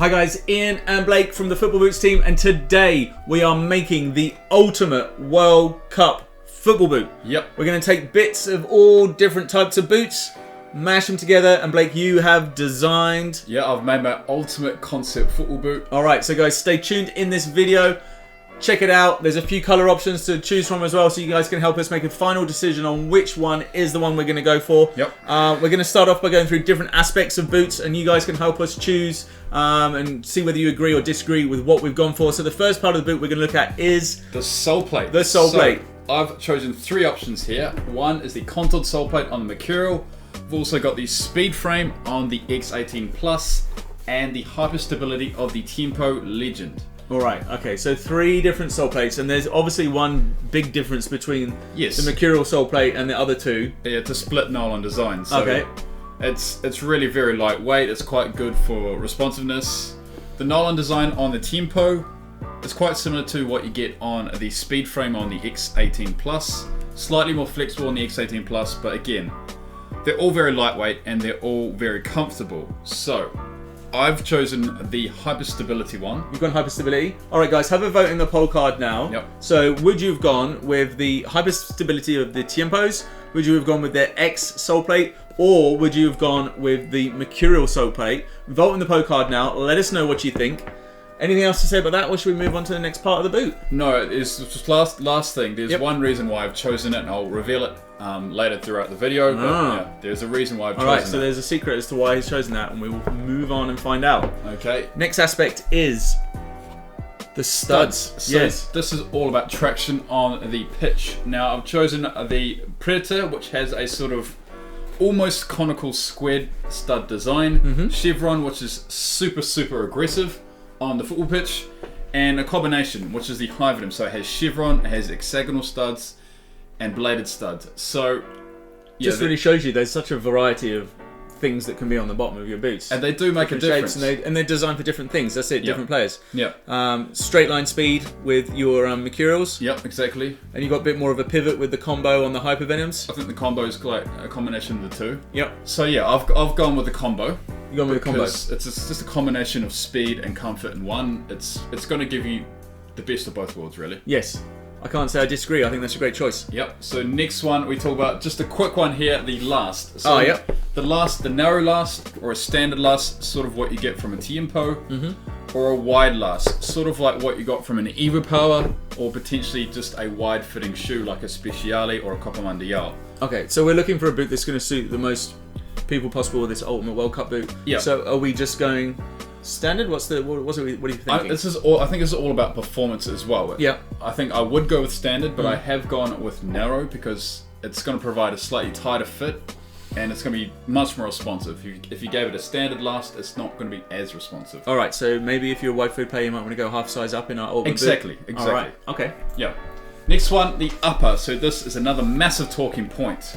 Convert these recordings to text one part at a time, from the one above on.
Hi guys, Ian and Blake from the Football Boots team, and today we are making the ultimate World Cup football boot. Yep. We're going to take bits of all different types of boots, mash them together, and Blake, you have designed... Yeah, I've made my ultimate concept football boot. Alright, so guys, stay tuned in this video. Check it out. There's a few colour options to choose from as well, so you guys can help us make a final decision on which one is the one we're going to go for. Yep. We're going to start off by going through different aspects of boots, and you guys can help us choose and see whether you agree or disagree with what we've gone for. So the first part of the boot we're going to look at is... the sole plate. The sole plate. I've chosen three options here. One is the contoured sole plate on the Mercurial. We've also got the speed frame on the X18 Plus and the hyper stability of the Tempo Legend. Alright, okay, so three different sole plates, and there's obviously one big difference between the Mercurial sole plate and the other two. Yeah, it's a split nylon design, so okay. It's really very lightweight. It's quite good for responsiveness. The nylon design on the Tempo is quite similar to what you get on the speed frame on the X18 Plus. Slightly more flexible on the X18 Plus, but again, they're all very lightweight and they're all very comfortable. So I've chosen the hyper stability one. You've gone hyper stability. Alright guys, have a vote in the poll card now. Yep. So would you have gone with the hyper stability of the Tempos? Would you have gone with their X sole plate? Or would you have gone with the Mercurial sole plate? Vote in the poll card now. Let us know what you think. Anything else to say about that, or should we move on to the next part of the boot? No, it's just last thing. There's one reason why I've chosen it, and I'll reveal it later throughout the video. But yeah, there's a reason why I've chosen it. Alright, so there's a secret as to why he's chosen that, and we will move on and find out. Okay. Next aspect is the studs. So this is all about traction on the pitch. Now I've chosen the Predator, which has a sort of almost conical squared stud design. Chevron, which is super aggressive on the football pitch, and a combination, which is the Hyvidum. So it has chevron, it has hexagonal studs, and bladed studs. So yeah, just really shows you there's such a variety of things that can be on the bottom of your boots. And they do make a difference. Shapes, and they're designed for different things. That's it, different players. Yeah. Straight line speed with your Mercurials. Yep, exactly. And you got a bit more of a pivot with the combo on the Hypervenoms. I think the combo is like a combination of the two. Yep. So yeah, I've gone with the combo. You gone with the combo? It's just a combination of speed and comfort in one. It's going to give you the best of both worlds, really. Yes. I can't say I disagree. I think that's a great choice. Yep. So next one, we talk about just a quick one here, the last. So yep. The narrow last, or a standard last, sort of what you get from a Tempo, or a wide last, sort of like what you got from an Evo Power, or potentially just a wide fitting shoe like a Speciale or a Copa Mundial. Okay, so we're looking for a boot that's going to suit the most people possible with this Ultimate World Cup boot. Yeah. So are we just going standard? What are you thinking? I think this is all about performance as well. Yeah. I think I would go with standard, but I have gone with narrow because it's going to provide a slightly tighter fit, and it's going to be much more responsive. If you gave it a standard last, it's not going to be as responsive. All right. So maybe if you're a wide foot player, you might want to go half size up in our Ultimate Exactly. boot. All right. Okay. Yeah. Next one, the upper. So this is another massive talking point.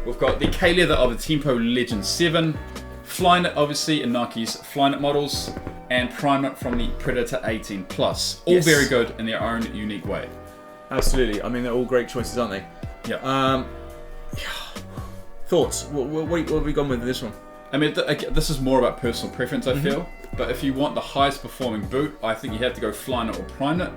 We've got the K-leather of the Tempo Legend 7, FLYKNIT obviously in Nike's FLYKNIT models, and PrimeKnit from the Predator 18 Plus. All very good in their own unique way. Absolutely. I mean, they're all great choices, aren't they? Yeah. Thoughts? What have we gone with this one? I mean, this is more about personal preference, I feel. But if you want the highest performing boot, I think you have to go FLYKNIT or PrimeKnit.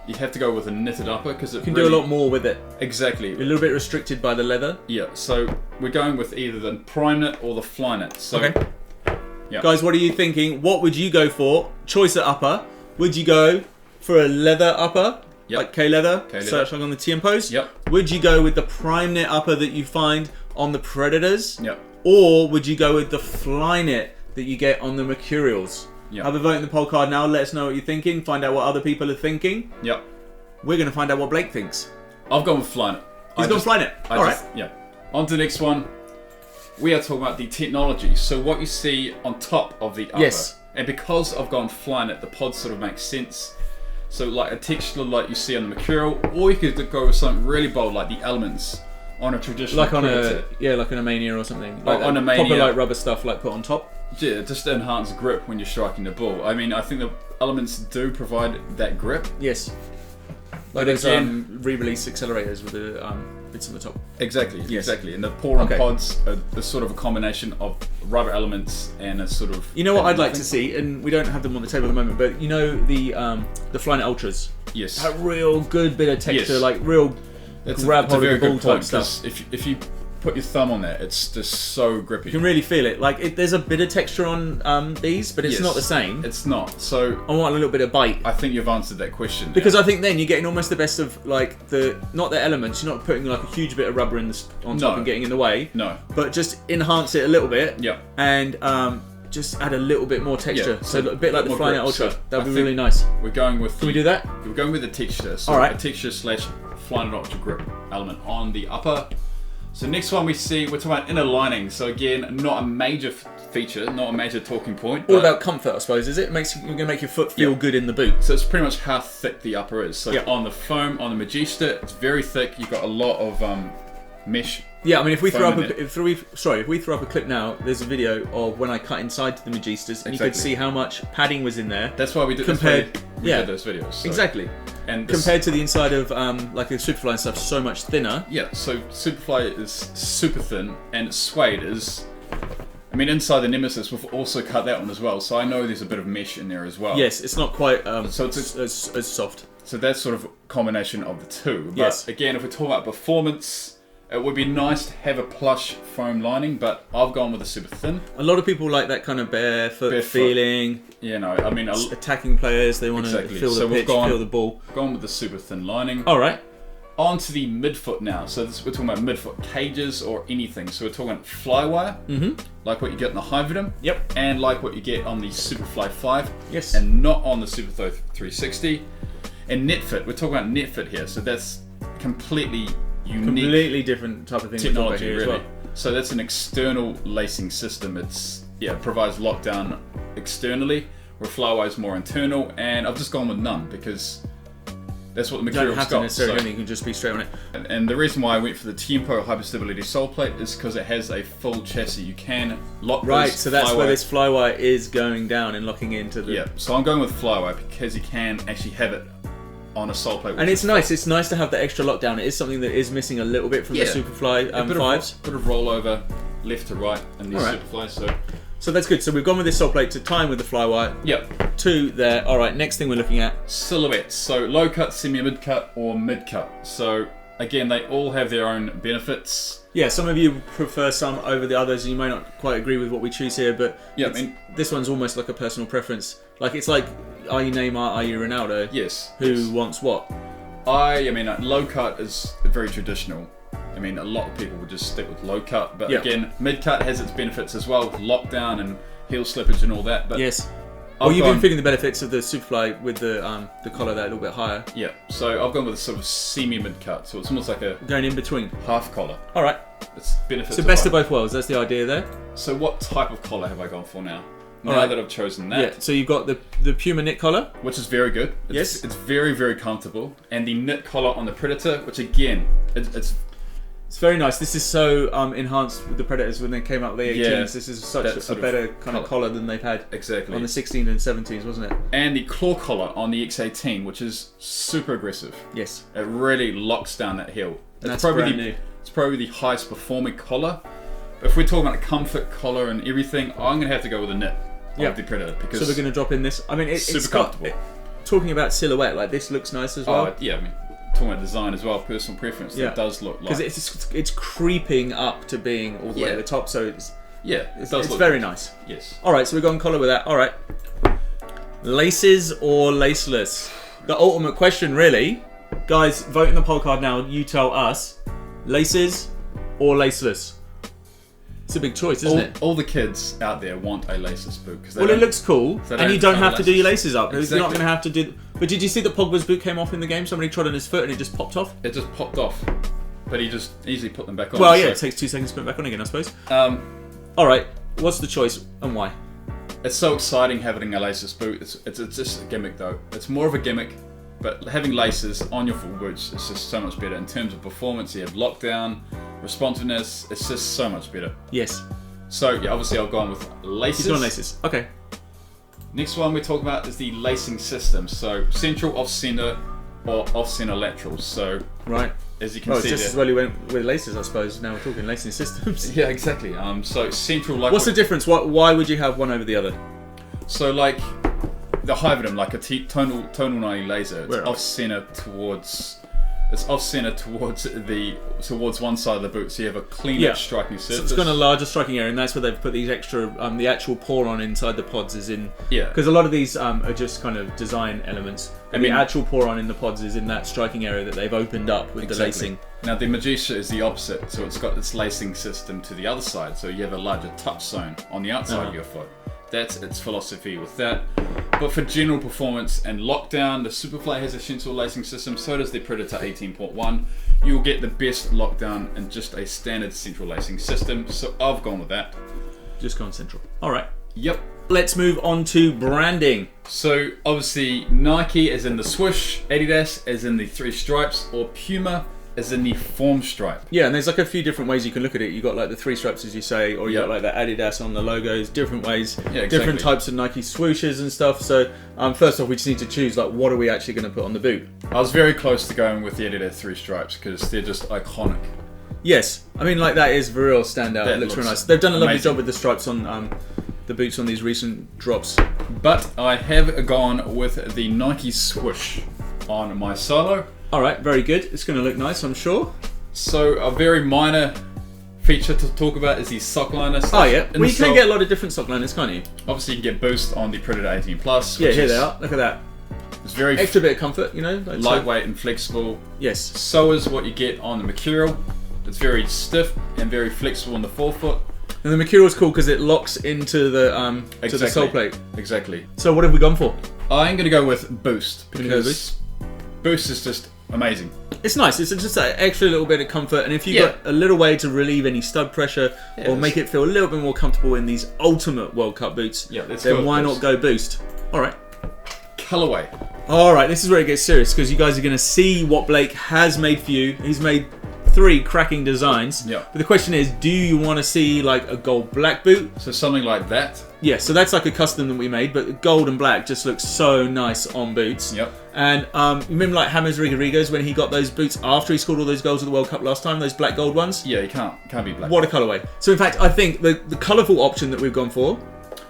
You have to go with a knitted upper because it can do a lot more with it. Exactly. You're a little bit restricted by the leather. Yeah, so we're going with either the PrimeKnit or the FLYKNIT. So, okay. Yeah. Guys, what are you thinking? What would you go for? Choice at upper. Would you go for a leather upper? Yep. Like K-leather? Search like on the Tempos? Yep. Would you go with the PrimeKnit upper that you find on the Predators? Yep. Or would you go with the FLYKNIT that you get on the Mercurials? Yep. Have a vote in the poll card now. Let us know what you're thinking. Find out what other people are thinking. Yep. We're going to find out what Blake thinks. I've gone with FLYKNIT. He's gone FLYKNIT. All right. Yeah. On to the next one. We are talking about the technology. So what you see on top of the upper. Yes. And because I've gone FLYKNIT, the pod sort of makes sense. So like a texture like you see on the Mercurial, or you could go with something really bold like the elements on a traditional like on Predator. like an Mania or something. Like on a Mania. Proper like rubber stuff like put on top. Yeah, just to enhance grip when you're striking the ball. I mean, I think the elements do provide that grip. Yes. Like those re-release accelerators with the bits on the top. Exactly, Yes. exactly. And the pour-on Okay. pods are sort of a combination of rubber elements and a sort of... You know what I'd like to see, and we don't have them on the table at the moment, but you know the FLYKNIT Ultras? Yes. A real good bit of texture, Yes. like real grab hold of the ball type stuff. Because if you put your thumb on that, it's just so grippy. You can really feel it. Like there's a bit of texture on these, but it's Yes. not the same. It's not. So I want a little bit of bite. I think you've answered that question. Because I think then you're getting almost the best of like not the elements. You're not putting like a huge bit of rubber on top No. and getting in the way. No. But just enhance it a little bit. Yeah. And just add a little bit more texture. Yeah, So a bit like the more FLYKNIT grip. Ultra. So That'd I be think really nice. We're going with. Can we do that? We're going with the texture. So All right. a texture / FLYKNIT Ultra grip element on the upper. So next one we're talking about inner lining. So again, not a major feature, not a major talking point. All about comfort, I suppose, is it? You're going to make your foot feel good in the boot. So it's pretty much how thick the upper is. So Yep. on the foam, on the Magista, it's very thick. You've got a lot of mesh. Yeah, I mean, if we throw up foam in if we throw up a clip now, there's a video of when I cut inside to the Magistas, and you could Exactly. see how much padding was in there. That's why we did. Compared- we yeah. did those videos. So. Exactly. And this, Compared to the inside of like a Superfly and stuff, so much thinner. yeah, so Superfly is super thin, and Suede is. I mean, inside the Nemesis, we've also cut that one as well. So I know there's a bit of mesh in there as well. Yes, it's not quite So it's as soft. So that's sort of a combination of the two. But Yes. again, if we're talking about performance, it would be nice to have a plush foam lining, but I've gone with a super thin. A lot of people like that kind of barefoot feeling. You know, I mean, I've Attacking players, they want Exactly. to feel So the we've pitch, gone- feel the ball. gone with the super thin lining. All right. On to the midfoot now. So we're talking about midfoot cages or anything. So we're talking flywire, like what you get in the Hyvidum. Yep. And like what you get on the Superfly 5. Yes. And not on the Superfly 360. And NetFit, we're talking about NetFit here. So that's completely unique. Completely different type of thing Technology, here really. as well. So that's an external lacing system. It provides lockdown externally, where Flywire is more internal. And I've just gone with none because that's what the You material's don't have to got. necessarily, So- you can just be straight on it. and the reason why I went for the Tempo Hyperstability Sole Plate is because it has a full chassis. You can lock Right, those so that's Flywire. where this flywire is going down and locking into the... Yeah, so I'm going with Flywire because you can actually have it on a Sole Plate. And it's nice. It's nice to have the extra lockdown. It is something that is missing a little bit from the Superfly a bit 5s. bit of rollover left to right in these Alright. Superflies. So So that's good. So we've gone with this sole plate to time with the flywire. yep. 2 there. All right, next thing we're looking at. Silhouettes. So low cut, semi mid cut, or mid cut. So again, they all have their own benefits. Yeah, some of you prefer some over the others, and you may not quite agree with what we choose here, but Yeah, I it's- mean- this one's almost like a personal preference. Like, it's like, are you Neymar, are you Ronaldo? Yes. Who yes. wants what? I mean, low cut is very traditional. I mean, a lot of people would just stick with low cut, but Yeah. again, mid cut has its benefits as well, with lockdown and heel slippage and all that. But Yes. I've Well, you've gone- been feeling the benefits of the Superfly with the collar there a little bit higher. Yeah, so I've gone with a sort of semi mid cut, so it's almost like a Going in between. half collar. All right. It's benefits. So best of both worlds. That's the idea there. So what type of collar have I gone for now? Now Alright. that I've chosen that, Yeah. So you've got the Puma knit collar. which is very good. Yes. It's very, very comfortable. And the knit collar on the Predator, which again, it's It's very nice. This is so enhanced with the Predators when they came out with the 18s. Yeah, This is such that a sort of better kind of collar than they've had exactly. on the 16 and 17s, wasn't it? And the claw collar on the X18, which is super aggressive. Yes. It really locks down that heel. And that's brand new. It's probably the highest performing collar. But if we're talking about a comfort collar and everything, I'm going to have to go with a knit Yeah. of the Predator. Because So we're going to drop in this. I mean, it's super got, comfortable. talking about silhouette, like this looks nice as well. Yeah, I mean, talking about design as well, personal preference, Yeah. that does look like... Because it's creeping up to being all the way Yeah. at the top, so it's it does look very good. nice. Yes. All right, so we're going collar with that. All right. Laces or laceless? The ultimate question, really. Guys, vote in the poll card now. You tell us. Laces or laceless? It's a big choice, isn't it? All the kids out there want a laceless boot. Well, it looks cool, they and you don't don't have have to do your laces. laces up. You're not Exactly. going to have to do... But did you see that Pogba's boot came off in the game? Somebody trod on his foot and it just popped off? It just popped off. But he just easily put them back on. Well, yeah, it so, takes 2 seconds to put it back on again, I suppose. um, All right, what's the choice and why? it's so exciting having a laceless boot. It's just a gimmick though. It's more of a gimmick, but having laces on your full boots is just so much better in terms of performance. You have lockdown, responsiveness. It's just so much better. Yes. So yeah, obviously I've gone with laces. He's gone laces. Okay. Next one we're talking about is the lacing system. So central, off center, or off center laterals. So Right. as you can Well, see it's just there. as well you went with laces, I suppose. Now we're talking lacing systems. Yeah, exactly. So central, like What's the difference? Why would you have one over the other? so like the Hyvidum, like a tonal 90 laser, it's Where are off center towards one side of the boot, so you have a cleaner striking surface. So it's got a larger striking area, and that's where they've put these extra. The actual pour on inside the pods is in. Yeah. Because a lot of these are just kind of design elements, and the actual pour on in the pods is in that striking area that they've opened up with the lacing. Now the Medusa is the opposite, so it's got its lacing system to the other side, so you have a larger touch zone on the outside of your foot. That's its philosophy with that. But for general performance and lockdown, the Superfly has a central lacing system, so does the Predator 18.1. You'll get the best lockdown in just a standard central lacing system, so I've gone with that. Just gone central. Alright. Yep. Let's move on to branding. So obviously Nike is in the swoosh, Adidas is in the 3 stripes, or Puma is in the form stripe. Yeah, and there's like a few different ways you can look at it. You got like the 3 stripes, as you say, or you got like the Adidas on the logos. Different ways, different types of Nike swooshes and stuff. So first off, we just need to choose like what are we actually going to put on the boot. I was very close to going with the Adidas 3 stripes because they're just iconic. Yes, I mean like that is the real standout. It looks really nice. They've done a lovely job with the stripes on the boots on these recent drops. But I have gone with the Nike swoosh on my Solo. Alright, very good. It's going to look nice, I'm sure. So a very minor feature to talk about is the SOCKLINER. Oh yeah, well you can get a lot of different SOCKLINERs, can't you? Obviously you can get boost on the Predator 18 Plus. Yeah, here they are. Look at that. It's very extra bit of comfort, you know. Like lightweight and flexible. Yes. So is what you get on the Mercurial. It's very stiff and very flexible on the forefoot. And the Mercurial's cool because it locks into the to the sole plate. Exactly. So what have we gone for? I'm going to go with boost because boost is just amazing. It's nice. It's just that extra little bit of comfort, and if you've got a little way to relieve any stud pressure or make it feel a little bit more comfortable in these ultimate World Cup boots, then why not go boost? All right. Colorway. All right. This is where it gets serious because you guys are going to see what Blake has made for you. He's made 3 cracking designs. Yeah. But the question is, do you want to see like a gold black boot? So something like that. Yeah, so that's like a custom that we made, but gold and black just looks so nice on boots. Yep. And you remember like James Rodriguez when he got those boots after he scored all those goals at the World Cup last time, those black gold ones? Yeah, you can't be black. What a colourway. So in fact, I think the colourful option that we've gone for,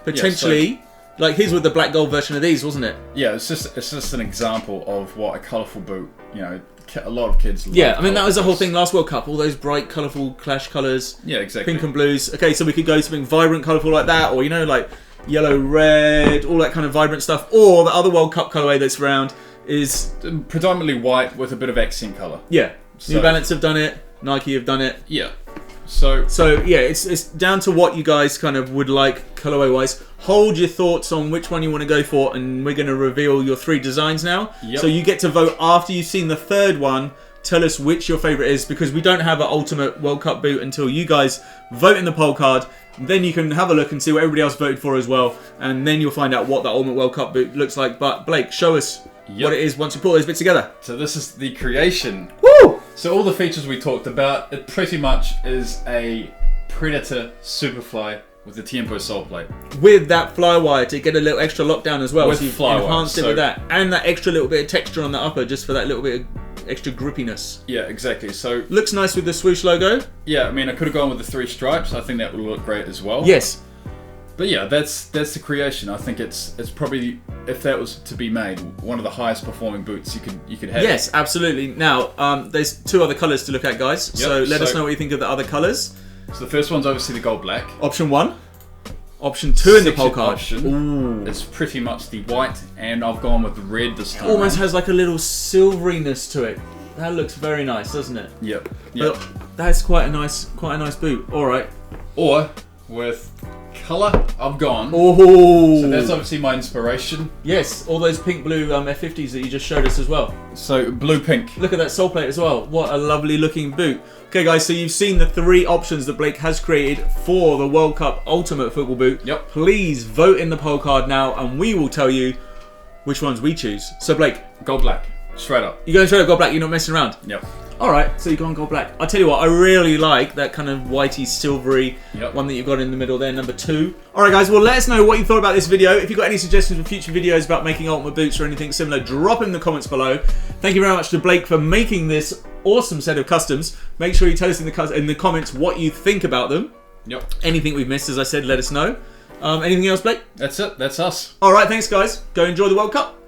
potentially, like his with the black gold version of these, wasn't it? Yeah, it's just an example of what a colourful boot, you know, a lot of kids love. Yeah, I mean that was the whole thing last World Cup, all those bright colourful clash colours. Yeah, exactly. Pink and blues. Okay, so we could go something vibrant colourful like that, or you know, like yellow, red, all that kind of vibrant stuff. Or the other World Cup colourway that's around is predominantly white with a bit of accent colour. Yeah. New Balance have done it, Nike have done it. Yeah. So yeah, it's down to what you guys kind of would like colourway wise. Hold your thoughts on which one you want to go for, and we're going to reveal your 3 designs now. Yep. So you get to vote after you've seen the 3rd one. Tell us which your favourite is, because we don't have an ultimate World Cup boot until you guys vote in the poll card. Then you can have a look and see what everybody else voted for as well, and then you'll find out what the ultimate World Cup boot looks like. But Blake, show us what it is once you put those bits together. So this is the creation. Woo! So all the features we talked about, it pretty much is a Predator Superfly with the Tiempo sole plate. With that fly wire to get a little extra lockdown as well. With so you've fly wire, enhanced it with that. And that extra little bit of texture on the upper just for that little bit of extra grippiness. Yeah, exactly. So looks nice with the swoosh logo. Yeah, I mean I could have gone with the 3 stripes. I think that would look great as well. Yes. But yeah, that's the creation. I think it's probably, if that was to be made, one of the highest performing boots you could have. Yes, absolutely. Now, there's 2 other colours to look at, guys. Yep, so let us know what you think of the other colours. So the first one's obviously the gold black. Option 1. Option 2 in the poll card. Option is pretty much the white, and I've gone with the red this time. Almost has like a little silveriness to it. That looks very nice, doesn't it? Yep. But that's quite a nice boot. All right. Or with colour, I've gone. Oh. So that's obviously my inspiration. Yes, all those pink blue F50s that you just showed us as well. So blue pink. Look at that sole plate as well. What a lovely looking boot. Okay guys, so you've seen the 3 options that Blake has created for the World Cup Ultimate Football Boot. Yep. Please vote in the poll card now and we will tell you which ones we choose. So Blake. Gold black. Straight up. You're going straight up gold black, you're not messing around? Yep. Alright, so you've gone gold black. I'll tell you what, I really like that kind of whitey silvery one that you've got in the middle there, number 2. Alright guys, well let us know what you thought about this video. If you've got any suggestions for future videos about making ultimate boots or anything similar, drop in the comments below. Thank you very much to Blake for making this awesome set of customs. Make sure you tell us in the comments what you think about them. Yep. Anything we've missed, as I said, let us know. Anything else, Blake? That's it. That's us. All right, thanks, guys. Go enjoy the World Cup.